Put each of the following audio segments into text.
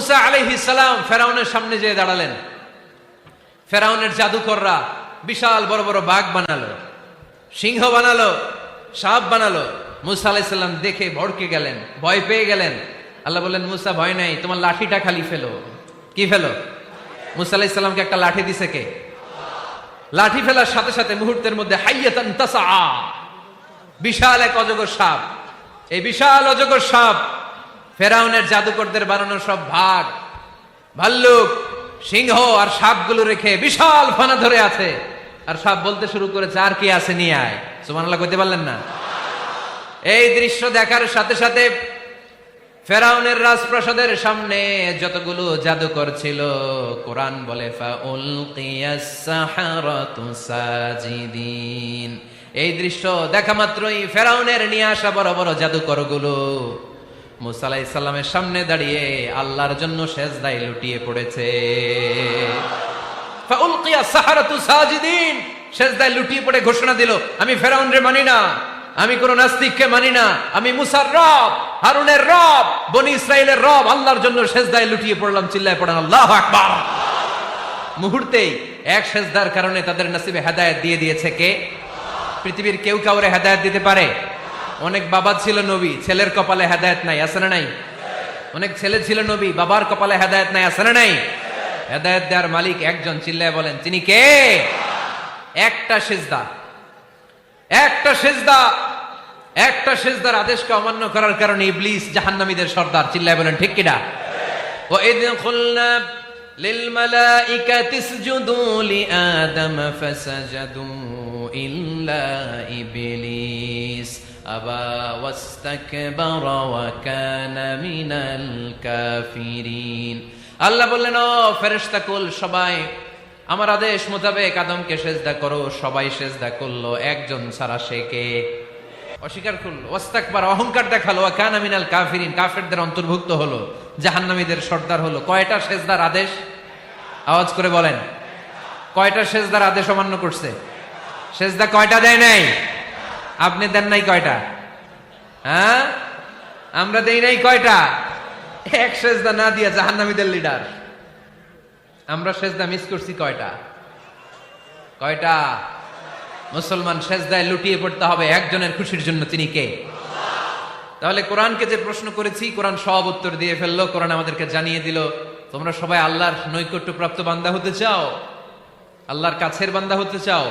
মুসা আলাইহিস সালাম ফেরাউনের সামনে যেয়ে দাঁড়ালেন। ফেরাউনের জাদুকররা বিশাল বড় বড় বাঘ বানালো, সিংহ বানালো, সাপ বানালো। মুসা আলাইহিস সালাম দেখে ভড়কে গেলেন, ভয় পেয়ে গেলেন। আল্লাহ বললেন, মুসা ভয় নাই, তোমার লাঠিটা খালি ফেলো। কি ফেলো? মুসা আলাইহিস সালামকে একটা লাঠি দিছে কে? লাঠি ফেলার সাথে সাথে মুহূর্তের মধ্যে হাইয়াতান তাসআ, বিশাল এক অজগর সাপ। এই বিশাল অজগর সাপ ফেরাউনের জাদুকরদের বানানো সব ভাগ, ভাল্লুক, সিংহ আর সাপগুলো রেখে বিশাল ফানা ধরে আছে। আর সাপ বলতে শুরু করেছে, আর কি আছে নিয়ে আয়। সুবহানাল্লাহ কইতে পারলেন না? এই দৃশ্য দেখার সাথে সাথে ফেরাউনের রাজপ্রাসাদের সামনে যতগুলো জাদুকর ছিল, কোরআন বলে ফাউলকিয়াস সাহারাতু সাজিদিন। এই দৃশ্য দেখা মাত্রই ফেরাউনের নিয়ে আসা বড় বড় জাদুকরগুলো মুসা আলাইহিস সালামের সামনে দাঁড়িয়ে আল্লাহর জন্য সেজদায় লুটিয়ে পড়েছে। ফাউলকিয়াস সাহারাতু সাজিদিন, সেজদায় লুটিয়ে পড়ে ঘোষণা দিল, আমি ফেরাউনরে মানি না, আমি কোন নাস্তিককে মানি না, আমি মুসার রব, হারুনের রব, বনি ইসরাইলের রব, আল্লাহর জন্য সেজদায় লুটিয়ে পড়লাম। চিল্লায় পড়েন আল্লাহু আকবার। মুহূর্তেই এক সেজদার কারণে তাদের নসিবে হেদায়েত দিয়ে দিয়েছে কে? পৃথিবীর কেউ কাউরে হেদায়েত দিতে পারে? অনেক বাবা ছিল নবী, ছেলের কপালে হেদায়েত নাই, আছে না নাই? অনেক ছেলে ছিল নবী, বাবার কপালে হেদায়েত নাই, আছে না নাই? হেদায়েত দেওয়ার মালিক একজন, চিল্লায় বলেন তিনি কে? একটা সিজদা, একটা সিজদা, একটা সিজদার আদেশকে অমান্য করার কারণে ইবলিস জাহান্নামীদের সর্দার। চিল্লায় বলেন ঠিক কিনা? ওয়াইদ কুলনা লিল মালাইকাতি ইসজুদু লিআদম ফাসাজাদু ইল্লা ইবলিস আবা ওয়াস্তাকবারা ওয়া কানা মিনাল কাফিরিন। আল্লাহ বললেন, ও ফেরেশতাকুল সবাই আমার আদেশ মোতাবেক আদমকে সেজদা করো। সবাই সেজদা করলো, একজন ছাড়া, সে কে? অস্বীকার করলো, ওয়াস্তাকবার, অহংকার দেখালো, ওয়া কানা মিনাল কাফিরিন, কাফেরদের অন্তর্ভুক্ত হলো, জাহান্নামীদের সর্দার হলো। কয়টা সেজদার আদেশ? আওয়াজ করে বলেন, কয়টা সেজদার আদেশ অমান্য করছে? সেজদা কয়টা দেয় নাই? আপনি দেন নাই কয়টা? হ্যাঁ, আমরা দেই নাই কয়টা? এক সেজদা না দিয়া জাহান্নামীদের লিডার। আমরা সেজদা মিস করছি কয়টা? কয়টা? মুসলমান সেজদায় লুটিয়ে পড়তে হবে একজনের খুশির জন্য, তিনি কে? তাহলে কোরআনকে যে প্রশ্ন করেছি, কোরআন সব উত্তর দিয়ে ফেললো। কোরআন আমাদেরকে জানিয়ে দিল, তোমরা সবাই আল্লাহর নৈকট্যপ্রাপ্ত বান্দা হতে চাও, আল্লাহর কাছের বান্দা হতে চাও,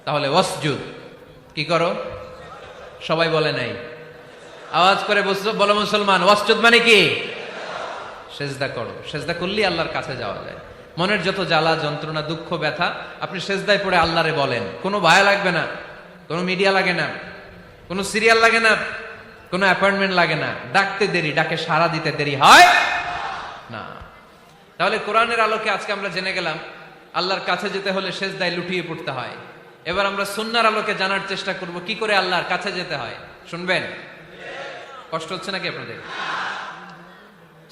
তাহলে ওয়াসজুদ, কি করো? সবাই বলে নাই, আওয়াজ করে বলো মুসলমান, ওয়াসজুদ মানে কি? সেজদা করো। সেজদা করলেই আল্লাহর কাছে যাওয়া যায়। মনের যত জ্বালা যন্ত্রণা দুঃখ ব্যথা আপনি সেজদায় পড়ে আল্লাহরে বলেন। কোনো ভায়া লাগবে না, কোনো মিডিয়া লাগে না, কোনো সিরিয়াল লাগে না, কোনো অ্যাপয়েন্টমেন্ট লাগে না। ডাকতে দেরি, ডাকে সাড়া দিতে দেরি হয় না। তাহলে কোরআনের আলোকে আজকে আমরা জেনে গেলাম আল্লাহর কাছে যেতে হলে সেজদায় লুটিয়ে পড়তে হয়। এবার আমরা সুন্নাহর আলোকে জানার চেষ্টা করব কি করে আল্লাহর কাছে যেতে হয়। শুনবেন? কষ্ট হচ্ছে নাকি আপনাদের?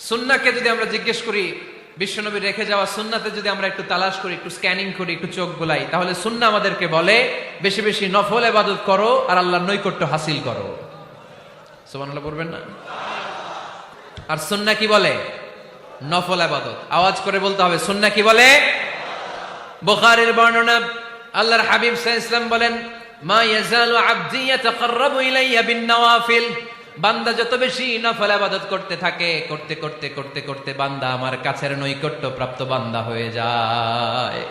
সুন্নাহকে যদি আমরা জিজ্ঞেস করি, বিশ্বনবী রেখে যাওয়া সুন্নাতে যদি আমরা একটু তালাশ করি, একটু স্ক্যানিং করি, একটু চোখ বুলাই, তাহলে সুন্নাহ আমাদেরকে বলে বেশি বেশি নফল ইবাদত করো আর আল্লাহর নৈকট্য হাসিল করো। সুবহানাল্লাহ বলবেন না? আর সুন্নাহ কি বলে? নফল ইবাদত। আওয়াজ করে বলতে হবে, সুন্নাহ কি বলে? বুখারীর বর্ণনা, আল্লাহর হাবিব সাল্লাল্লাহু আলাইহি ওয়াসাল্লাম বলেন, মা ইয়াজালু আবদি ইয়াতাকাররাবু ইলাইয়া বিন নওয়াফিল, বান্দা যত বেশি নফল ইবাদত করতে থাকে, করতে করতে করতে করতে বান্দা আমার কাছের নৈকট্য প্রাপ্ত বান্দা হয়ে যায়।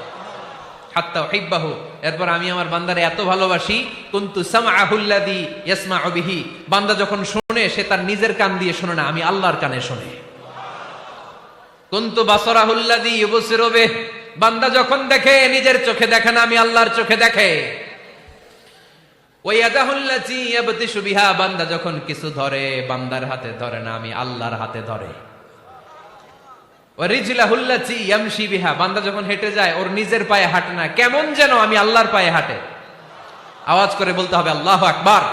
হাত্তা উহিব্বাহু, এরপর আমি আমার বান্দারে এত ভালোবাসি, কুনতু সামআহুল্লাযী ইয়াসমাউ বিহি, বান্দা যখন শুনে সে তার নিজের কান দিয়ে শুনে না, আমি আল্লাহর কানে শুনে। কুনতু বাসারাহুল্লাযী ইউবসিরু বিহি, বান্দা যখন দেখে নিজের চোখে দেখে না, আমি আল্লাহর চোখে দেখে। ওয়ায়াদাহুল্লাতী ইয়াবতিশু বিহা, বান্দা যখন কিছু ধরে বান্দার হাতে ধরে না, আমি আল্লাহর হাতে ধরে। ওয়ারিজলাহুল্লাতী ইয়ামশি বিহা, বান্দা যখন হেঁটে যায় ওর নিজের পায়ে হাঁটে না, কেমন যেন আমি আল্লাহর পায়ে হাঁটে। আওয়াজ করে বলতে হবে আল্লাহু আকবার।